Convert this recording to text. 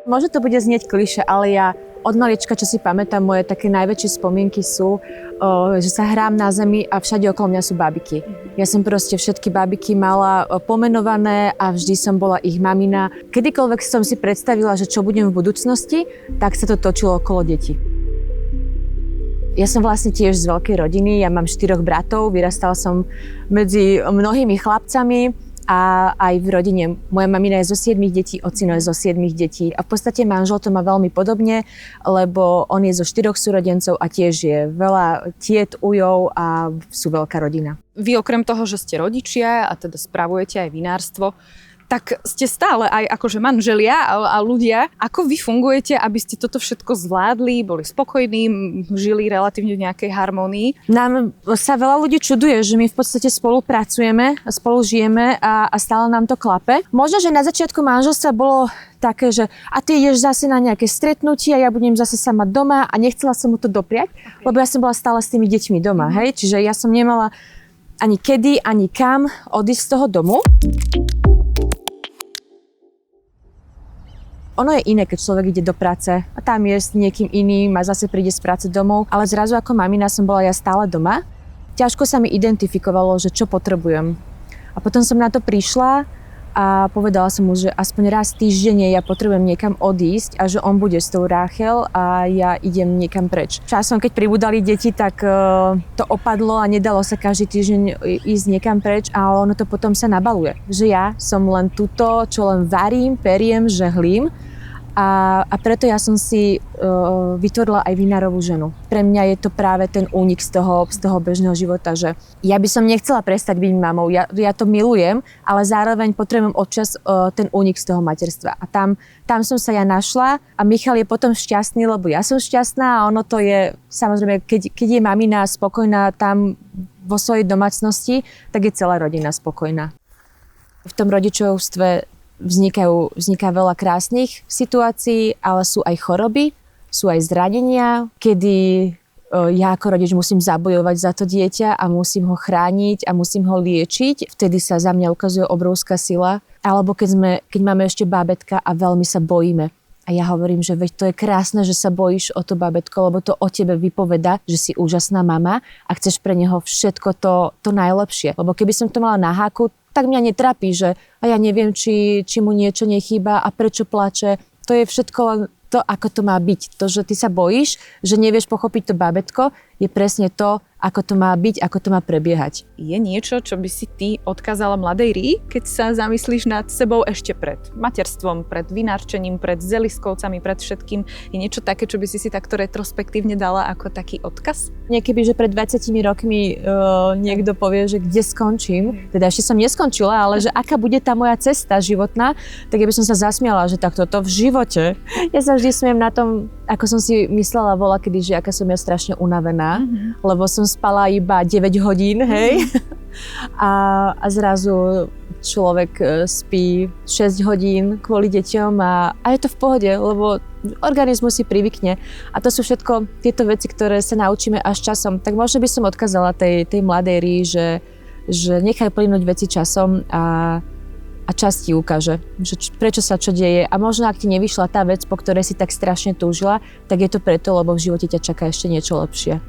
Možno to bude znieť klišé, ale ja od malička, čo si pamätám, moje také najväčšie spomienky sú, že sa hrám na zemi a všade okolo mňa sú bábiky. Ja som proste všetky bábiky mala pomenované a vždy som bola ich mamina. Kedykoľvek som si predstavila, že čo budem v budúcnosti, tak sa to točilo okolo detí. Ja som vlastne tiež z veľkej rodiny, ja mám 4 bratov, vyrastala som medzi mnohými chlapcami, a aj v rodine. Moja mamina je zo 7 detí, ocino je zo 7 detí. A v podstate manžel to má veľmi podobne, lebo on je zo 4 súrodencov a tiež je veľa tiet, ujov a sú veľká rodina. Vy okrem toho, že ste rodičia a teda spravujete aj vinárstvo, tak ste stále aj akože manželia a ľudia. Ako vy fungujete, aby ste toto všetko zvládli, boli spokojní, žili relatívne v nejakej harmónii? Nám sa veľa ľudí čuduje, že my v podstate spolupracujeme, spolu žijeme a stále nám to klape. Možno, že na začiatku manželstva bolo také, že a ty ideš zase na nejaké stretnutie a ja budem zase sama doma a nechcela som mu to dopriať, lebo ja som bola stále s tými deťmi doma, hej? Čiže ja som nemala ani kedy, ani kam odísť z toho domu. Ono je iné, keď človek ide do práce a tam je s niekým iným a zase príde z práce domov, ale zrazu ako mamina som bola ja stále doma. Ťažko sa mi identifikovalo, že čo potrebujem. A potom som na to prišla a povedala som mu, že aspoň raz týždenne ja potrebujem niekam odísť a že on bude s tou Ráchel a ja idem niekam preč. Časom, keď pribudali deti, tak to opadlo a nedalo sa každý týždeň ísť niekam preč, ale ono to potom sa nabaluje. Že ja som len tuto, čo len varím, periem, žehlím. A preto ja som si vytvorila aj vinárovú ženu. Pre mňa je to práve ten únik z toho bežného života, že ja by som nechcela prestať byť mamou, ja to milujem, ale zároveň potrebujem občas ten únik z toho materstva. A tam som sa ja našla a Michal je potom šťastný, lebo ja som šťastná a ono to je, samozrejme, keď je mamina spokojná tam vo svojej domácnosti, tak je celá rodina spokojná. V tom rodičovstve vzniká veľa krásnych situácií, ale sú aj choroby, sú aj zranenia, kedy ja ako rodič musím zabojovať za to dieťa a musím ho chrániť a musím ho liečiť. Vtedy sa za mňa ukazuje obrovská sila. Alebo keď máme ešte bábätka a veľmi sa bojíme. A ja hovorím, že veď to je krásne, že sa bojíš o to bábätko, lebo to o tebe vypoveda, že si úžasná mama a chceš pre neho všetko to najlepšie. Lebo keby som to mala na háku, tak mňa netrapí, že a ja neviem, či mu niečo nechýba a prečo plače. To je všetko to, ako to má byť. To, že ty sa bojíš, že nevieš pochopiť to bábätko, je presne to, ako to má byť, ako to má prebiehať. Je niečo, čo by si ty odkázala mladej Rí, keď sa zamyslíš nad sebou ešte pred materstvom, pred vinárčením, pred zeliskovcami, pred všetkým? Je niečo také, čo by si takto retrospektívne dala ako taký odkaz? Niekedy, že pred 20 rokmi niekto povie, že kde skončím, teda ešte som neskončila, ale že aká bude tá moja cesta životná, tak ja by som sa zasmiala, že takto to v živote. Ja sa vždy smiem na tom, ako som si myslela voľakedy, že aká som ja strašne unavená, lebo som spala iba 9 hodín, hej? A zrazu človek spí 6 hodín kvôli deťom a je to v pohode, lebo organizmus si privykne. A to sú všetko tieto veci, ktoré sa naučíme až časom. Tak možno by som odkázala tej mladej Rí, že nechaj plynúť veci časom a čas ti ukáže, že prečo sa čo deje. A možno ak ti nevyšla tá vec, po ktorej si tak strašne túžila, tak je to preto, lebo v živote ťa čaká ešte niečo lepšie.